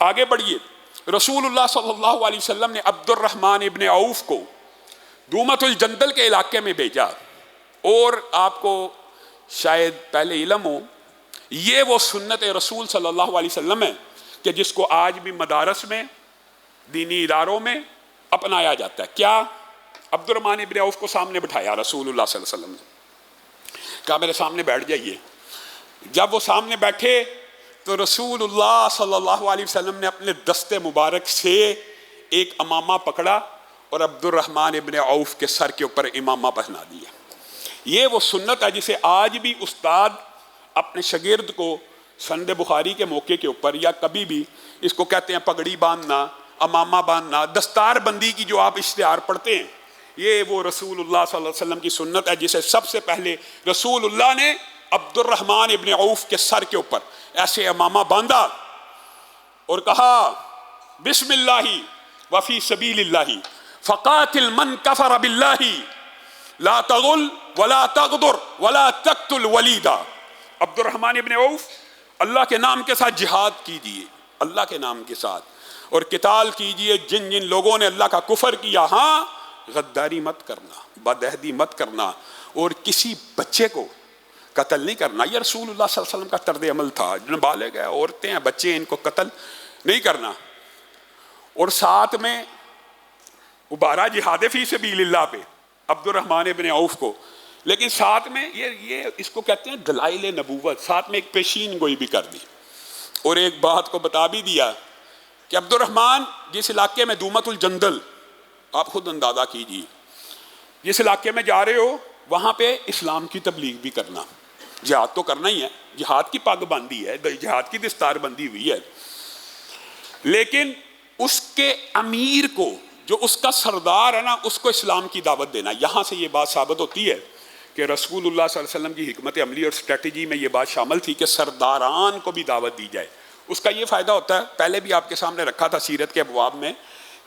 آگے بڑھیے، رسول اللہ صلی اللہ علیہ وسلم نے عبد الرحمن ابن عوف کو دومت الجندل کے علاقے میں بھیجا، اور آپ کو شاید پہلے علم ہو، یہ وہ سنت رسول صلی اللہ علیہ وسلم ہے کہ جس کو آج بھی مدارس میں، دینی اداروں میں اپنایا جاتا ہے۔ کیا؟ عبد الرحمن ابن عوف کو سامنے بٹھایا رسول اللہ صلی اللہ علیہ وسلم نے، کہا میرے سامنے بیٹھ جائیے۔ جب وہ سامنے بیٹھے تو رسول اللہ صلی اللہ علیہ وسلم نے اپنے دست مبارک سے ایک امامہ پکڑا اور عبد الرحمن ابن عوف کے سر کے اوپر امامہ پہنا دیا۔ یہ وہ سنت ہے جسے آج بھی استاد اپنے شاگرد کو سند بخاری کے موقع کے اوپر یا کبھی بھی، اس کو کہتے ہیں پگڑی باندھنا، امامہ باندھنا، دستار بندی کی جو آپ اشتہار پڑھتے ہیں، یہ وہ رسول اللہ صلی اللہ علیہ وسلم کی سنت ہے جسے سب سے پہلے رسول اللہ نے عبد الرحمن ابن عوف کے سر کے اوپر ایسے امامہ باندھا اور کہا بسم اللہ وفی سبیل اللہ فقاتل من کفر باللہ لا تغل ولا تغدر ولا تقتل ولیدا۔ عبد الرحمن ابن عوف، اللہ کے نام کے ساتھ جہاد کیجیے، اللہ کے نام کے ساتھ، اور قتال کیجیے جن جن لوگوں نے اللہ کا کفر کیا۔ ہاں، غداری مت کرنا، بدعہدی مت کرنا، اور کسی بچے کو قتل نہیں کرنا۔ یہ رسول اللہ صلی اللہ علیہ وسلم کا طرز عمل تھا، جن بالغ ہیں، عورتیں ہیں، بچے ہیں، ان کو قتل نہیں کرنا۔ اور ساتھ میں ابھارا جہاد فی سبیل اللہ پہ عبد الرحمن ابن عوف کو، لیکن ساتھ میں یہ اس کو کہتے ہیں دلائل نبوت، ساتھ میں ایک پیشین گوئی بھی کر دی، اور ایک بات کو بتا بھی دیا کہ عبد الرحمن، جس علاقے میں دومت الجندل، آپ خود اندازہ کیجیے، جس علاقے میں جا رہے ہو وہاں پہ اسلام کی تبلیغ بھی کرنا، جہاد تو کرنا ہی ہے، جہاد کی پگ باندھی ہے، جہاد کی دستار بندی ہوئی ہے، لیکن اس کے امیر کو، جو اس کا سردار ہے نا، اس کو اسلام کی دعوت دینا۔ یہاں سے یہ بات ثابت ہوتی ہے کہ رسول اللہ صلی اللہ علیہ وسلم کی حکمت عملی اور اسٹریٹجی میں یہ بات شامل تھی کہ سرداران کو بھی دعوت دی جائے۔ اس کا یہ فائدہ ہوتا ہے، پہلے بھی آپ کے سامنے رکھا تھا سیرت کے ابواب میں،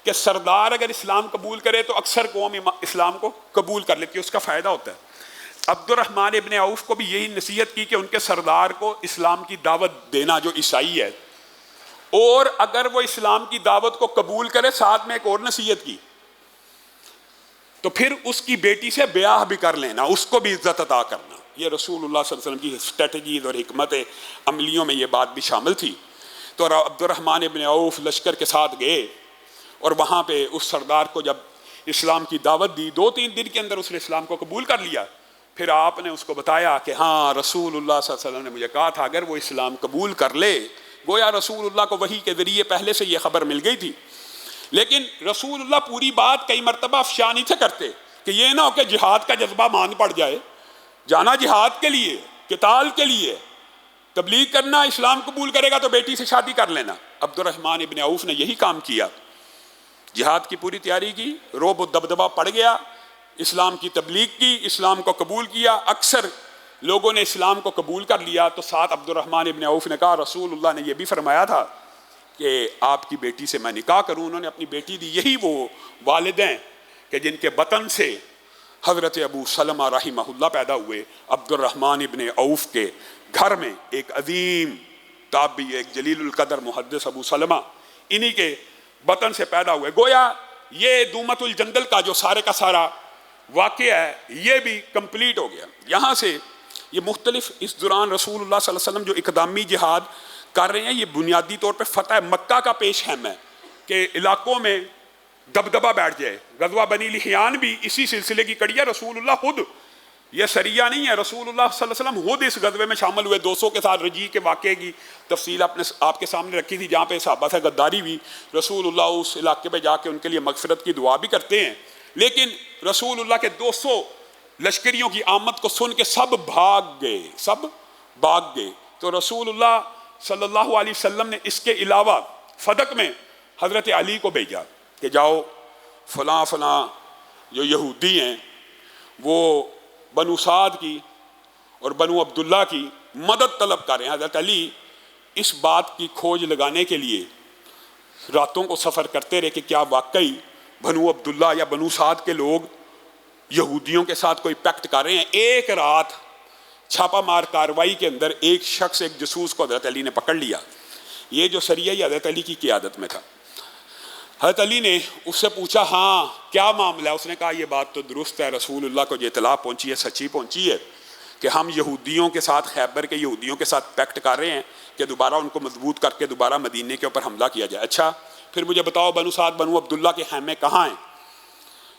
کہ سردار اگر اسلام قبول کرے تو اکثر قوم اسلام کو قبول کر لیتی ہے، اس کا فائدہ ہوتا ہے۔ عبد الرحمن ابن عوف کو بھی یہی نصیحت کی کہ ان کے سردار کو اسلام کی دعوت دینا، جو عیسائی ہے، اور اگر وہ اسلام کی دعوت کو قبول کرے، ساتھ میں ایک اور نصیحت کی، تو پھر اس کی بیٹی سے بیاہ بھی کر لینا، اس کو بھی عزت عطا کرنا۔ یہ رسول اللہ صلی اللہ علیہ وسلم کی اسٹریٹجیز اور حکمت عملیوں میں یہ بات بھی شامل تھی۔ تو عبد الرحمن ابن عوف لشکر کے ساتھ گئے، اور وہاں پہ اس سردار کو جب اسلام کی دعوت دی، 2-3 دن کے اندر اس نے اسلام کو قبول کر لیا۔ پھر آپ نے اس کو بتایا کہ ہاں، رسول اللہ صلی اللہ علیہ وسلم نے مجھے کہا تھا اگر وہ اسلام قبول کر لے، گویا رسول اللہ کو وحی کے ذریعے پہلے سے یہ خبر مل گئی تھی، لیکن رسول اللہ پوری بات کئی مرتبہ افشا نہیں تھے کرتے کہ یہ نہ ہو کہ جہاد کا جذبہ مان پڑ جائے۔ جانا جہاد کے لیے، قتال کے لیے، تبلیغ کرنا، اسلام قبول کرے گا تو بیٹی سے شادی کر لینا۔ عبد الرحمن ابن عوف نے یہی کام کیا، جہاد کی پوری تیاری کی، رعب و دبدبہ پڑ گیا، اسلام کی تبلیغ کی، اسلام کو قبول کیا، اکثر لوگوں نے اسلام کو قبول کر لیا۔ تو ساتھ عبد الرحمن ابن عوف نے کہا رسول اللہ نے یہ بھی فرمایا تھا کہ آپ کی بیٹی سے میں نکاح کروں۔ انہوں نے اپنی بیٹی دی۔ یہی وہ والد ہیں کہ جن کے بطن سے حضرت ابو سلمہ رحمہ اللہ پیدا ہوئے۔ عبد الرحمن ابن عوف کے گھر میں ایک عظیم تابعی، ایک جلیل القدر محدث ابو سلمہ، انہی کے بطن سے پیدا ہوئے۔ گویا یہ دومت الجندل کا جو سارے کا سارا واقعہ ہے، یہ بھی کمپلیٹ ہو گیا۔ یہاں سے یہ مختلف اس دوران رسول اللہ صلی اللہ علیہ وسلم جو اقدامی جہاد کر رہے ہیں، یہ بنیادی طور پہ فتح مکہ کا پیش خیم ہے کہ علاقوں میں دبدبہ بیٹھ جائے۔ غزوہ بنی لحیان بھی اسی سلسلے کی کڑی ہے۔ رسول اللہ خود، یہ سریہ نہیں ہے، رسول اللہ صلی اللہ علیہ وسلم خود اس غزوے میں شامل ہوئے۔ 200 کے ساتھ رجیع کے واقعے کی تفصیل آپ کے سامنے رکھی تھی، جہاں پہ صحابہ سے غداری ہوئی۔ رسول اللہ اس علاقے پہ جا کے ان کے لیے مغفرت کی دعا بھی کرتے ہیں، لیکن رسول اللہ کے 200 لشکریوں کی آمد کو سن کے سب بھاگ گئے۔ تو رسول اللہ صلی اللہ علیہ وسلم نے اس کے علاوہ فدق میں حضرت علی کو بھیجا کہ جاؤ فلاں جو یہودی ہیں وہ بنو سعد کی اور بنو عبداللہ کی مدد طلب کر رہے ہیں۔ حضرت علی اس بات کی کھوج لگانے کے لیے راتوں کو سفر کرتے رہے کہ کیا واقعی بنو عبداللہ یا بنو سعد کے لوگ یہودیوں کے ساتھ کوئی پیکٹ کر رہے ہیں۔ ایک رات چھاپا مار کاروائی کے اندر ایک شخص، ایک جاسوس کو حضرت علی نے پکڑ لیا۔ یہ جو سریہ یہ حضرت علی کی قیادت میں تھا۔ حضرت علی نے اس سے پوچھا ہاں کیا معاملہ ہے؟ اس نے کہا یہ بات تو درست ہے، رسول اللہ کو جو اطلاع پہنچی ہے سچی پہنچی ہے کہ ہم یہودیوں کے ساتھ، خیبر کے یہودیوں کے ساتھ پیکٹ کر رہے ہیں کہ دوبارہ ان کو مضبوط کر کے دوبارہ مدینے کے اوپر حملہ کیا جائے۔ اچھا پھر مجھے بتاؤ بنو سعد بنو عبداللہ کے خیمے کہاں ہیں؟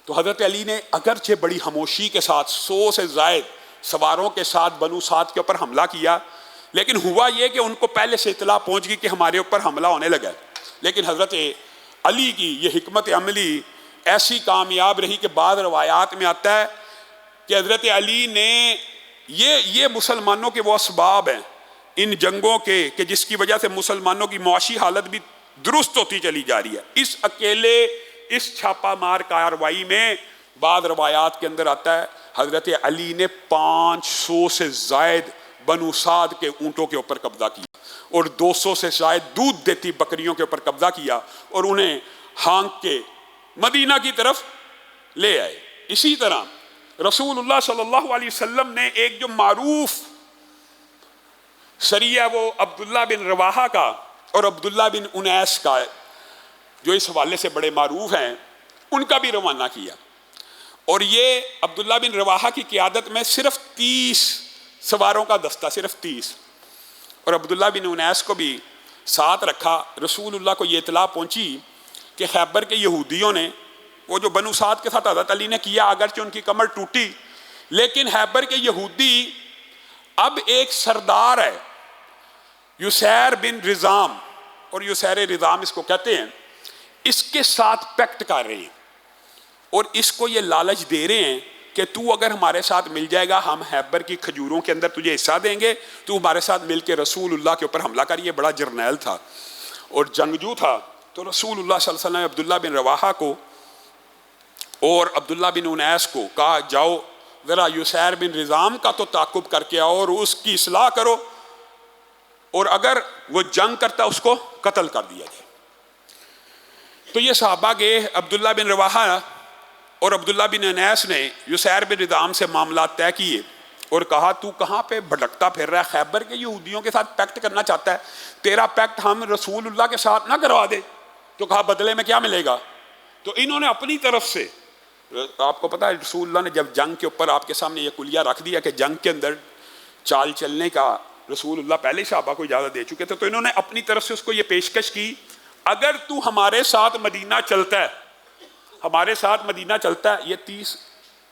تو حضرت علی نے اگرچہ بڑی خاموشی کے ساتھ 100 سے زائد سواروں کے ساتھ بنو سعد کے اوپر حملہ کیا، لیکن ہوا یہ کہ ان کو پہلے سے اطلاع پہنچ گئی کہ ہمارے اوپر حملہ ہونے لگا ہے۔ لیکن حضرت علی کی یہ حکمت عملی ایسی کامیاب رہی کہ بعض روایات میں آتا ہے کہ حضرت علی نے یہ مسلمانوں کے وہ اسباب ہیں ان جنگوں کے کہ جس کی وجہ سے مسلمانوں کی معاشی حالت بھی درست ہوتی چلی جا رہی ہے۔ اس اکیلے اس چھاپا مار کارروائی میں بعض روایات کے اندر آتا ہے حضرت علی نے 500 سے زائد بنو سعد کے اونٹوں کے اوپر قبضہ کیا اور 200 سے زائد دودھ دیتی بکریوں کے اوپر قبضہ کیا اور انہیں ہانک کے مدینہ کی طرف لے آئے۔ اسی طرح رسول اللہ صلی اللہ علیہ وسلم نے ایک جو معروف سریہ وہ عبداللہ بن رواحہ کا اور عبداللہ بن انیس کا جو اس حوالے سے بڑے معروف ہیں ان کا بھی روانہ کیا، اور یہ عبداللہ بن رواحہ کی قیادت میں صرف 30 سواروں کا دستہ، صرف 30، اور عبداللہ بن انیس کو بھی ساتھ رکھا۔ رسول اللہ کو یہ اطلاع پہنچی کہ خیبر کے یہودیوں نے وہ جو بنو سعد کے ساتھ حضرت علی نے کیا، اگرچہ ان کی کمر ٹوٹی لیکن خیبر کے یہودی اب ایک سردار ہے یسیر بن رزام، اور یسیر رزام اس کو کہتے ہیں، اس کے ساتھ پیکٹ کر رہے ہیں اور اس کو یہ لالچ دے رہے ہیں کہ تو اگر ہمارے ساتھ مل جائے گا ہم خیبر کی کھجوروں کے اندر تجھے حصہ دیں گے، تو ہمارے ساتھ مل کے رسول اللہ کے اوپر حملہ کر۔ یہ بڑا جرنیل تھا اور جنگجو تھا، تو رسول اللہ صلی اللہ علیہ وسلم نے عبداللہ بن رواحہ کو اور عبداللہ بن انیس کو کہا جاؤ ذرا یسیر بن رزام کا تو تعاقب کر کے آؤ اور اس کی اصلاح کرو، اور اگر وہ جنگ کرتا اس کو قتل کر دیا جائے۔ تو یہ صحابہ گئے، عبداللہ بن رواحہ اور عبداللہ بن انیس نے یسیر بن رزام سے معاملات طے کیے اور کہا تو کہاں پہ بھٹکتا پھر رہا ہے؟ خیبر کے یہودیوں کے ساتھ پیکٹ کرنا چاہتا ہے، تیرا پیکٹ ہم رسول اللہ کے ساتھ نہ کروا دے؟ تو کہا بدلے میں کیا ملے گا؟ تو انہوں نے اپنی طرف سے، آپ کو پتا ہے رسول اللہ نے جب جنگ کے اوپر آپ کے سامنے یہ کلیہ رکھ دیا کہ جنگ کے اندر چال چلنے کا رسول اللہ پہلے صحابہ کو اجازت دے چکے تھے، تو انہوں نے اپنی طرف سے اس کو یہ پیشکش کی اگر تو ہمارے ساتھ مدینہ چلتا ہے، ہمارے ساتھ مدینہ چلتا ہے۔ یہ 30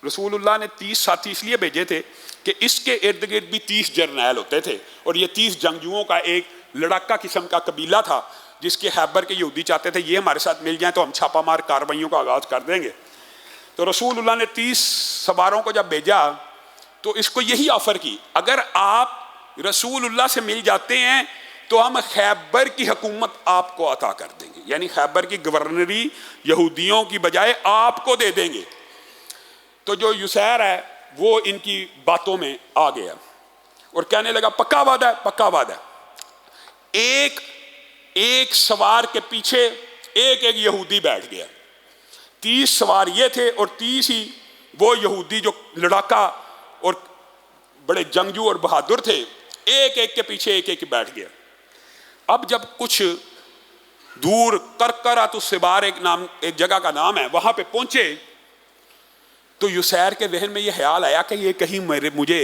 رسول اللہ نے 30 ساتھی اس لیے بھیجے تھے کہ اس کے ارد گرد بھی 30 جرنیل ہوتے تھے، اور یہ 30 جنگجوؤں کا ایک لڑاکا قسم کا قبیلہ تھا جس کے خیبر کے یہودی چاہتے تھے یہ ہمارے ساتھ مل جائیں تو ہم چھاپا مار کارروائیوں کا آغاز کر دیں گے۔ تو رسول اللہ نے 30 سواروں کو جب بھیجا تو اس کو یہی آفر کی اگر آپ رسول اللہ سے مل جاتے ہیں تو ہم خیبر کی حکومت آپ کو عطا کر دیں گے، یعنی خیبر کی گورنری یہودیوں کی بجائے آپ کو دے دیں گے۔ تو جو یسیر ہے وہ ان کی باتوں میں آ گیا اور کہنے لگا پکا وعدہ ہے، پکا وعدہ ہے۔ ایک سوار کے پیچھے ایک یہودی بیٹھ گیا، 30 سوار یہ تھے اور 30 ہی وہ یہودی جو لڑاکا اور بڑے جنگجو اور بہادر تھے، ایک کے پیچھے ایک بیٹھ گیا۔ اب جب کچھ دور کرکرات السبار ایک جگہ کا نام ہے، وہاں پہ پہنچے تو یسیر کے ذہن میں یہ خیال آیا کہ یہ کہیں مجھے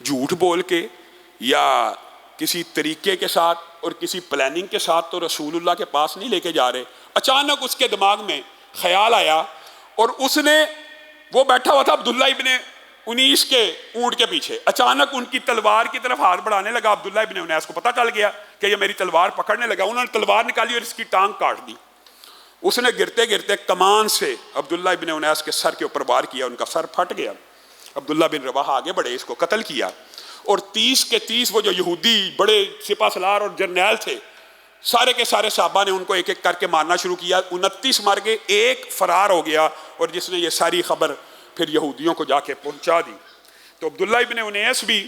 جھوٹ بول کے یا کسی طریقے کے ساتھ اور کسی پلاننگ کے ساتھ تو رسول اللہ کے پاس نہیں لے کے جا رہے۔ اچانک اس کے دماغ میں خیال آیا اور اس نے، وہ بیٹھا ہوا تھا عبداللہ ابن انیس کے اونٹ کے پیچھے، اچانک ان کی تلوار کی طرف ہاتھ بڑھانے لگا۔ عبداللہ ابن انیس کو پتہ چل گیا کہ یہ میری تلوار پکڑنے لگا، انہوں نے تلوار نکالی اور اس کی ٹانگ کاٹ دی۔ اس نے گرتے گرتے کمان سے عبداللہ ابن انیس کے سر کے اوپر وار کیا، ان کا سر پھٹ گیا۔ عبداللہ بن رواحہ آگے بڑھے، اس کو قتل کیا، اور 30 کے 30 وہ جو یہودی بڑے سپہ سالار اور جرنیل تھے سارے کے سارے صحابہ نے ان کو ایک ایک کر کے مارنا شروع کیا۔ 29 مر گئے، ایک فرار ہو گیا اور جس نے یہ ساری خبر پھر یہودیوں کو جا کے پہنچا دی۔ تو عبداللہ ابن انیس بھی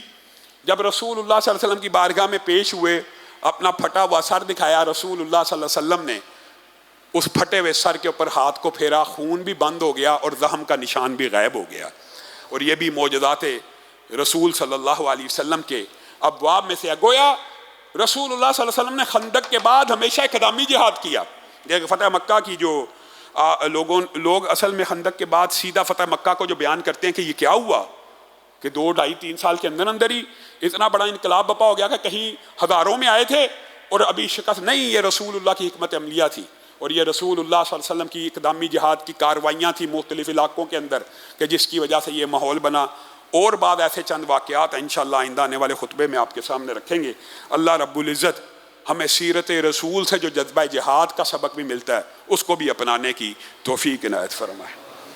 جب رسول اللہ صلی اللہ علیہ وسلم کی بارگاہ میں پیش ہوئے، اپنا پھٹا ہوا سر دکھایا، رسول اللہ صلی اللہ علیہ وسلم نے اس پھٹے ہوئے سر کے اوپر ہاتھ کو پھیرا، خون بھی بند ہو گیا اور زخم کا نشان بھی غائب ہو گیا۔ اور یہ بھی معجزات رسول صلی اللہ علیہ وسلم کے ابواب میں سے ہے۔ گویا رسول اللہ صلی اللہ علیہ وسلم نے خندق کے بعد ہمیشہ اقدامی جہاد کیا. دیکھ فتح مکہ کی جو لوگ اصل میں خندق کے بعد سیدھا فتح مکہ کو جو بیان کرتے ہیں کہ یہ کیا ہوا کہ 2 ڈھائی 3 سال کے اندر اندر ہی اتنا بڑا انقلاب بپا ہو گیا کہ کہیں ہزاروں میں آئے تھے اور ابھی شکست نہیں. یہ رسول اللہ کی حکمت عملیہ تھی اور یہ رسول اللہ صلی اللہ علیہ وسلم کی اقدامی جہاد کی کاروائیاں تھیں مختلف علاقوں کے اندر کہ جس کی وجہ سے یہ ماحول بنا. اور بعد ایسے چند واقعات انشاءاللہ آئندہ آنے والے خطبے میں آپ کے سامنے رکھیں گے. اللہ رب العزت ہمیں سیرت رسول سے جو جذبہ جہاد کا سبق بھی ملتا ہے اس کو بھی اپنانے کی توفیق عنایت فرمائے.